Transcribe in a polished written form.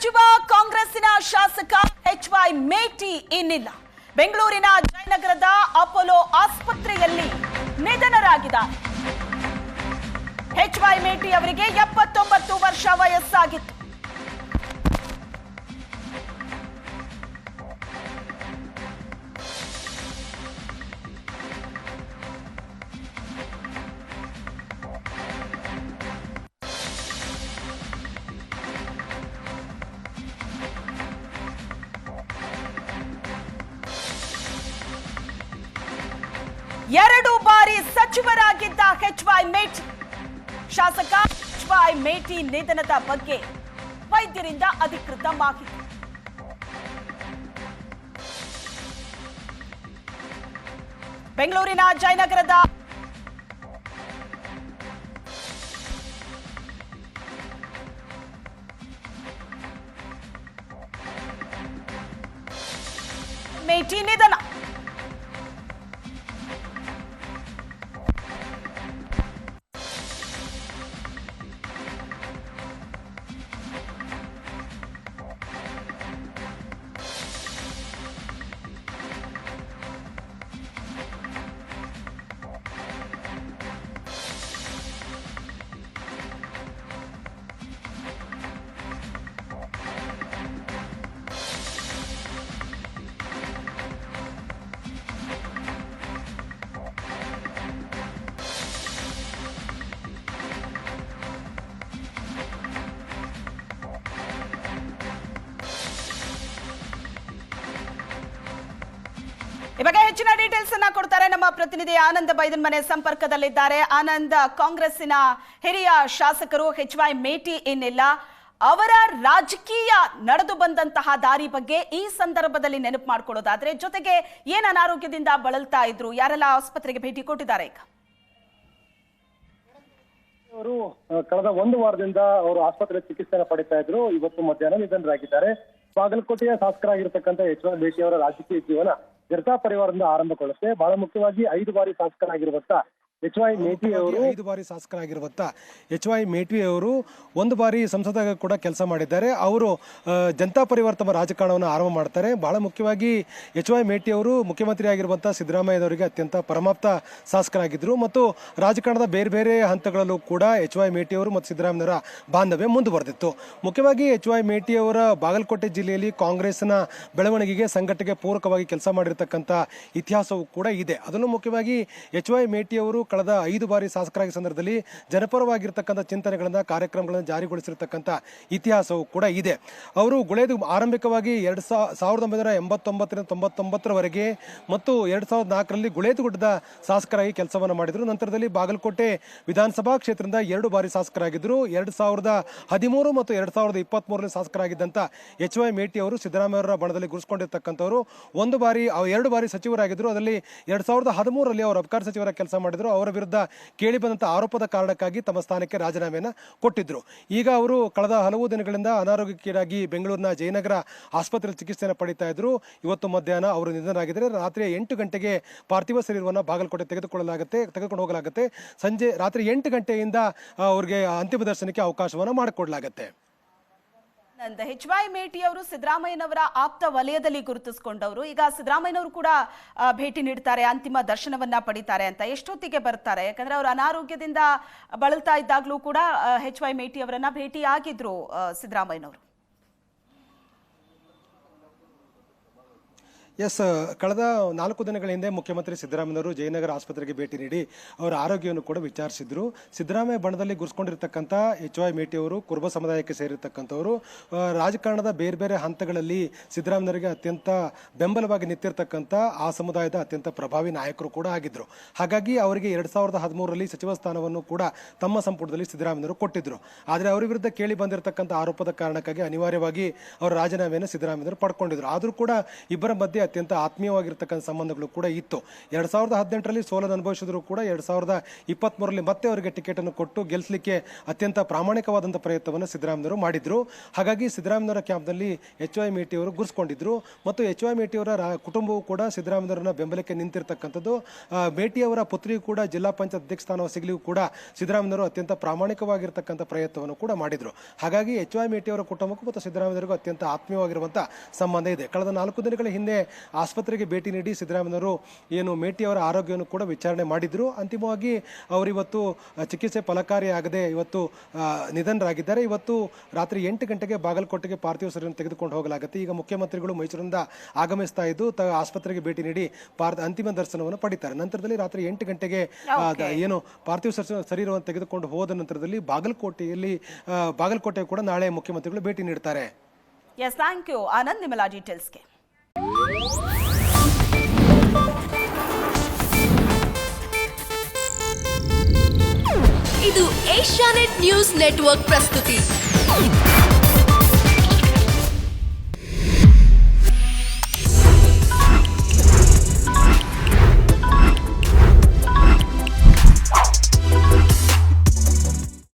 ಸಚಿವ ಕಾಂಗ್ರೆಸ್ಸಿನ ಶಾಸಕ ಎಚ್.ವೈ. ಮೇಟಿ ಇನ್ನಿಲ್ಲ. ಬೆಂಗಳೂರಿನ ಜಯನಗರದ ಅಪೋಲೋ ಆಸ್ಪತ್ರೆಯಲ್ಲಿ ನಿಧನರಾಗಿದ್ದಾರೆ. ಎಚ್.ವೈ. ಮೇಟಿ ಅವರಿಗೆ 79 ವರ್ಷ ವಯಸ್ಸಾಗಿತ್ತು. ಎರಡು ಬಾರಿ ಸಚಿವರಾಗಿದ್ದ ಎಚ್.ವೈ. ಮೇಟಿ ಶಾಸಕ ಎಚ್.ವೈ. ಮೇಟಿ ನಿಧನದ ಬಗ್ಗೆ ವೈದ್ಯರಿಂದ ಅಧಿಕೃತ ಮಾಹಿತಿ. ಬೆಂಗಳೂರಿನ ಜಯನಗರದ ಮೇಟಿ ನಿಧನ. ಇವಾಗ ಹೆಚ್ಚಿನ ಡೀಟೇಲ್ಸ್ ಅನ್ನ ಕೊಡ್ತಾರೆ ನಮ್ಮ ಪ್ರತಿನಿಧಿ ಆನಂದ್ ಬೈದನ್ ಮನೆ ಸಂಪರ್ಕದಲ್ಲಿದ್ದಾರೆ. ಆನಂದ್, ಕಾಂಗ್ರೆಸ್ಸಿನ ಹಿರಿಯ ಶಾಸಕರು ಎಚ್.ವೈ. ಮೇಟಿ ಇನ್ನಿಲ್ಲ. ಅವರ ರಾಜಕೀಯ ನಡೆದು ಬಂದಂತಹ ದಾರಿ ಬಗ್ಗೆ ಈ ಸಂದರ್ಭದಲ್ಲಿ ನೆನಪು ಮಾಡ್ಕೊಳ್ಳೋದಾದ್ರೆ, ಜೊತೆಗೆ ಏನ್ ಅನಾರೋಗ್ಯದಿಂದ ಬಳಲ್ತಾ ಇದ್ರು, ಯಾರೆಲ್ಲ ಆಸ್ಪತ್ರೆಗೆ ಭೇಟಿ ಕೊಟ್ಟಿದ್ದಾರೆ? ಈಗ ಅವರು ಕಳೆದ ಒಂದು ವಾರದಿಂದ ಅವರು ಆಸ್ಪತ್ರೆ ಚಿಕಿತ್ಸೆಯನ್ನು ಪಡಿತಾ ಇದ್ರು. ಇವತ್ತು ಮಧ್ಯಾಹ್ನ ನಿಧನರಾಗಿದ್ದಾರೆ. ಬಾಗಲಕೋಟೆಯ ಶಾಸಕರಾಗಿರ್ತಕ್ಕಂಥ ಎಚ್.ವೈ. ಮೇಟಿ ಅವರ ರಾಜಕೀಯ ಜೀವನ ಜನತಾ ಪರಿವಾರದಿಂದ ಆರಂಭಗೊಳ್ಳುತ್ತೆ. ಬಹಳ ಮುಖ್ಯವಾಗಿ 5 ಬಾರಿ ಶಾಸಕರಾಗಿರುವಂತ ಎಚ್.ವೈ. ಮೇಟಿ ಅವರು 5 ಬಾರಿ ಶಾಸಕರಾಗಿರುವಂತ ಎಚ್.ವೈ. ಮೇಟಿ ಅವರು 1 ಬಾರಿ ಸಂಸದಾಗ ಕೂಡ ಕೆಲಸ ಮಾಡಿದ್ದಾರೆ. ಅವರು ಜನತಾ ಪರಿವಾರ ತಮ್ಮ ರಾಜಕಾರಣವನ್ನು ಆರಂಭ ಮಾಡ್ತಾರೆ. ಬಹಳ ಮುಖ್ಯವಾಗಿ ಎಚ್.ವೈ. ಮೇಟಿ ಅವರು ಮುಖ್ಯಮಂತ್ರಿ ಆಗಿರುವಂತಹ ಸಿದ್ದರಾಮಯ್ಯನವರಿಗೆ ಅತ್ಯಂತ ಪರಮಾಪ್ತ ಶಾಸಕರಾಗಿದ್ದರು ಮತ್ತು ರಾಜಕಾರಣದ ಬೇರೆ ಬೇರೆ ಹಂತಗಳಲ್ಲೂ ಕೂಡ ಎಚ್.ವೈ. ಮೇಟಿ ಅವರು ಮತ್ತು ಸಿದ್ದರಾಮಯ್ಯನವರ ಬಾಂಧವ್ಯ ಮುಂದುವರೆದಿತ್ತು. ಮುಖ್ಯವಾಗಿ ಎಚ್.ವೈ. ಮೇಟಿ ಅವರ ಬಾಗಲಕೋಟೆ ಜಿಲ್ಲೆಯಲ್ಲಿ ಕಾಂಗ್ರೆಸ್ನ ಬೆಳವಣಿಗೆಗೆ ಸಂಘಟನೆಗೆ ಪೂರಕವಾಗಿ ಕೆಲಸ ಮಾಡಿರ್ತಕ್ಕಂಥ ಇತಿಹಾಸವೂ ಕೂಡ ಇದೆ. ಅದನ್ನು ಮುಖ್ಯವಾಗಿ ಎಚ್.ವೈ. ಮೇಟಿ ಅವರು ಕಳೆದ 5 ಬಾರಿ ಶಾಸಕರಾಗಿ ಸಂದರ್ಭದಲ್ಲಿ ಜನಪರವಾಗಿರ್ತಕ್ಕಂಥ ಚಿಂತನೆಗಳನ್ನ ಕಾರ್ಯಕ್ರಮಗಳನ್ನು ಜಾರಿಗೊಳಿಸಿರ್ತಕ್ಕಂಥ ಇತಿಹಾಸವೂ ಕೂಡ ಇದೆ. ಅವರು ಗುಳೇದು ಆರಂಭಿಕವಾಗಿ 1989-99 ಮತ್ತು 2004ರಲ್ಲಿ ಗುಳೇದುಗುಡ್ಡದ ಶಾಸಕರಾಗಿ ಕೆಲಸವನ್ನು ಮಾಡಿದರು. ನಂತರದಲ್ಲಿ ಬಾಗಲಕೋಟೆ ವಿಧಾನಸಭಾ ಕ್ಷೇತ್ರದಿಂದ 2 ಬಾರಿ ಶಾಸಕರಾಗಿದ್ದರು. 2013 ಮತ್ತು 2023ರಲ್ಲಿ ಶಾಸಕರಾಗಿದ್ದಂಥ ಎಚ್.ವೈ. ಮೇಟಿ ಅವರು ಸಿದ್ದರಾಮಯ್ಯವರ ಬಣದಲ್ಲಿ ಗುರುಸ್ಕೊಂಡಿರ್ತಕ್ಕಂಥವರು. 2 ಬಾರಿ ಸಚಿವರಾಗಿದ್ದರು. ಅದರಲ್ಲಿ 2013ರಲ್ಲಿ ಅವರು ಅಬಕಾರಿ ಸಚಿವರ ಕೆಲಸ ಮಾಡಿದರು. ಅವರ ವಿರುದ್ಧ ಕೇಳಿ ಬಂದಂತಹ ಆರೋಪದ ಕಾರಣಕ್ಕಾಗಿ ತಮ್ಮ ಸ್ಥಾನಕ್ಕೆ ರಾಜೀನಾಮೆಯನ್ನು ಕೊಟ್ಟಿದ್ರು. ಈಗ ಅವರು ಕಳೆದ ಹಲವು ದಿನಗಳಿಂದ ಅನಾರೋಗ್ಯಕ್ಕೀಡಾಗಿ ಬೆಂಗಳೂರಿನ ಜಯನಗರ ಆಸ್ಪತ್ರೆಯಲ್ಲಿ ಚಿಕಿತ್ಸೆಯನ್ನು ಪಡಿತಾ ಇದ್ರು. ಇವತ್ತು ಮಧ್ಯಾಹ್ನ ಅವರು ನಿಧನರಾಗಿದ್ದಾರೆ. ರಾತ್ರಿ 8 ಗಂಟೆಗೆ ಪಾರ್ಥಿವ ಶರೀರವನ್ನು ಬಾಗಲಕೋಟೆ ತೆಗೆದುಕೊಂಡು ಹೋಗಲಾಗುತ್ತೆ. ರಾತ್ರಿ 8 ಗಂಟೆಯಿಂದ ಅವರಿಗೆ ಅಂತಿಮ ದರ್ಶನಕ್ಕೆ ಅವಕಾಶವನ್ನು ಮಾಡಿಕೊಡಲಾಗುತ್ತೆ. ಎಚ್.ವೈ. ಮೇಟಿ ಅವರು ಸಿದ್ದರಾಮಯ್ಯನವರ ಆಪ್ತ ವಲಯದಲ್ಲಿ ಗುರುತಿಸಿಕೊಂಡವರು. ಈಗ ಸಿದ್ದರಾಮಯ್ಯನವರು ಕೂಡ ಭೇಟಿ ನೀಡ್ತಾರೆ, ಅಂತಿಮ ದರ್ಶನವನ್ನ ಪಡಿತಾರೆ ಅಂತ. ಎಷ್ಟೊತ್ತಿಗೆ ಬರ್ತಾರೆ? ಯಾಕಂದ್ರೆ ಅವರು ಅನಾರೋಗ್ಯದಿಂದ ಬಳಲ್ತಾ ಇದ್ದಾಗಲೂ ಕೂಡ ಎಚ್.ವೈ. ಮೇಟಿ ಅವರನ್ನ ಭೇಟಿ ಆಗಿದ್ರು ಸಿದ್ದರಾಮಯ್ಯನವರು. ಕಳೆದ 4 ದಿನಗಳ ಹಿಂದೆ ಮುಖ್ಯಮಂತ್ರಿ ಸಿದ್ದರಾಮಯ್ಯನವರು ಜಯನಗರ ಆಸ್ಪತ್ರೆಗೆ ಭೇಟಿ ನೀಡಿ ಅವರ ಆರೋಗ್ಯವನ್ನು ಕೂಡ ವಿಚಾರಿಸಿದ್ರು. ಸಿದ್ದರಾಮಯ್ಯ ಬಣದಲ್ಲಿ ಗುರುಸ್ಕೊಂಡಿರ್ತಕ್ಕಂಥ ಎಚ್.ವೈ. ಮೇಟಿ ಅವರು ಕುರುಬ ಸಮುದಾಯಕ್ಕೆ ಸೇರಿರ್ತಕ್ಕಂಥವರು. ರಾಜಕಾರಣದ ಬೇರೆ ಬೇರೆ ಹಂತಗಳಲ್ಲಿ ಸಿದ್ದರಾಮಯ್ಯನವರಿಗೆ ಅತ್ಯಂತ ಬೆಂಬಲವಾಗಿ ನಿಂತಿರ್ತಕ್ಕಂಥ ಆ ಸಮುದಾಯದ ಅತ್ಯಂತ ಪ್ರಭಾವಿ ನಾಯಕರು ಕೂಡ ಆಗಿದ್ರು. ಹಾಗಾಗಿ ಅವರಿಗೆ 2013ರಲ್ಲಿ ಸಚಿವ ಸ್ಥಾನವನ್ನು ಕೂಡ ತಮ್ಮ ಸಂಪುಟದಲ್ಲಿ ಸಿದ್ದರಾಮಯ್ಯನವರು ಕೊಟ್ಟಿದ್ರು. ಆದರೆ ಅವರ ವಿರುದ್ಧ ಕೇಳಿ ಬಂದಿರತಕ್ಕಂಥ ಆರೋಪದ ಕಾರಣಕ್ಕಾಗಿ ಅನಿವಾರ್ಯವಾಗಿ ಅವರ ರಾಜೀನಾಮೆಯನ್ನು ಸಿದ್ದರಾಮಯ್ಯನವರು ಪಡ್ಕೊಂಡಿದ್ರು. ಆದರೂ ಕೂಡ ಇಬ್ಬರ ಮಧ್ಯೆ ಅತ್ಯಂತ ಆತ್ಮೀಯವಾಗಿರ್ತಕ್ಕಂಥ ಸಂಬಂಧಗಳು ಕೂಡ ಇತ್ತು. 2018ರಲ್ಲಿ ಸೋಲನ್ನು ಅನುಭವಿಸಿದ್ರು ಕೂಡ 2023ರಲ್ಲಿ ಮತ್ತೆ ಅವರಿಗೆ ಟಿಕೆಟ್ ಅನ್ನು ಕೊಟ್ಟು ಗೆಲ್ಲಿಸಲಿಕ್ಕೆ ಅತ್ಯಂತ ಪ್ರಾಮಾಣಿಕವಾದಂಥ ಪ್ರಯತ್ನವನ್ನು ಸಿದ್ದರಾಮಯ್ಯವರು ಮಾಡಿದ್ರು. ಹಾಗಾಗಿ ಸಿದ್ದರಾಮಯ್ಯವರ ಕ್ಯಾಂಪ್ನಲ್ಲಿ HY ಮೇಟಿ ಅವರು ಗುರುಸ್ಕೊಂಡಿದ್ರು ಮತ್ತು HY ಮೇಟಿ ಅವರ ಕುಟುಂಬವು ಕೂಡ ಸಿದ್ದರಾಮಯ್ಯವರನ್ನ ಬೆಂಬಲಕ್ಕೆ ನಿಂತಿರ್ತಕ್ಕಂಥದ್ದು. ಮೇಟಿಯವರ ಪುತ್ರಿಯು ಕೂಡ ಜಿಲ್ಲಾ ಪಂಚಾಯತ್ ಅಧ್ಯಕ್ಷ ಸ್ಥಾನ ಸಿಗಲಿಗೂ ಕೂಡ ಸಿದ್ದರಾಮಯ್ಯವರು ಅತ್ಯಂತ ಪ್ರಾಮಾಣಿಕವಾಗಿರ್ತಕ್ಕಂಥ ಪ್ರಯತ್ನವನ್ನು ಕೂಡ ಮಾಡಿದ್ರು. ಹಾಗಾಗಿ HY ಮೇಟಿಯವರ ಕುಟುಂಬಕ್ಕೂ ಮತ್ತು ಸಿದ್ದರಾಮಯ್ಯವರಿಗೂ ಅತ್ಯಂತ ಆತ್ಮೀಯವಾಗಿರುವಂಥ ಸಂಬಂಧ ಇದೆ. ಕಳೆದ 4 ದಿನಗಳ ಹಿಂದೆ ಆಸ್ಪತ್ರೆಗೆ ಭೇಟಿ ನೀಡಿ ಸಿದ್ದರಾಮಯ್ಯವರು ಏನು ಮೇಟಿಯವರ ಆರೋಗ್ಯವನ್ನು ಕೂಡ ವಿಚಾರಣೆ ಮಾಡಿದ್ರು. ಅಂತಿಮವಾಗಿ ಅವರಿವತ್ತು ಚಿಕಿತ್ಸೆ ಫಲಕಾರಿಯಾಗದೆ ಇವತ್ತು ನಿಧನರಾಗಿದ್ದಾರೆ. ಇವತ್ತು ರಾತ್ರಿ 8 ಗಂಟೆಗೆ ಬಾಗಲಕೋಟೆಗೆ ಪಾರ್ಥಿವ ಶರೀರವನ್ನು ತೆಗೆದುಕೊಂಡು ಹೋಗಲಾಗುತ್ತೆ. ಈಗ ಮುಖ್ಯಮಂತ್ರಿಗಳು ಮೈಸೂರಿಂದ ಆಗಮಿಸ್ತಾ ಇದ್ದು ಆಸ್ಪತ್ರೆಗೆ ಭೇಟಿ ನೀಡಿ ಅಂತಿಮ ದರ್ಶನವನ್ನು ಪಡಿತಾರೆ. ನಂತರದಲ್ಲಿ ರಾತ್ರಿ 8 ಗಂಟೆಗೆ ಏನು ಪಾರ್ಥಿವ ಶರೀರವನ್ನು ತೆಗೆದುಕೊಂಡು ಹೋದ ನಂತರದಲ್ಲಿ ಬಾಗಲಕೋಟೆ ಕೂಡ ನಾಳೆ ಮುಖ್ಯಮಂತ್ರಿಗಳು ಭೇಟಿ ನೀಡ್ತಾರೆ. ಎಸ್, ಥ್ಯಾಂಕ್ ಯು ಆನಂದ್ ನಿಮ್ಮೆಲ್ಲ ಡೀಟೇಲ್ಸ್ಗೆ. ಇದು ಏಷ್ಯಾನೆಟ್ ನ್ಯೂಸ್ ನೆಟ್ವರ್ಕ್ ಪ್ರಸ್ತುತಿ.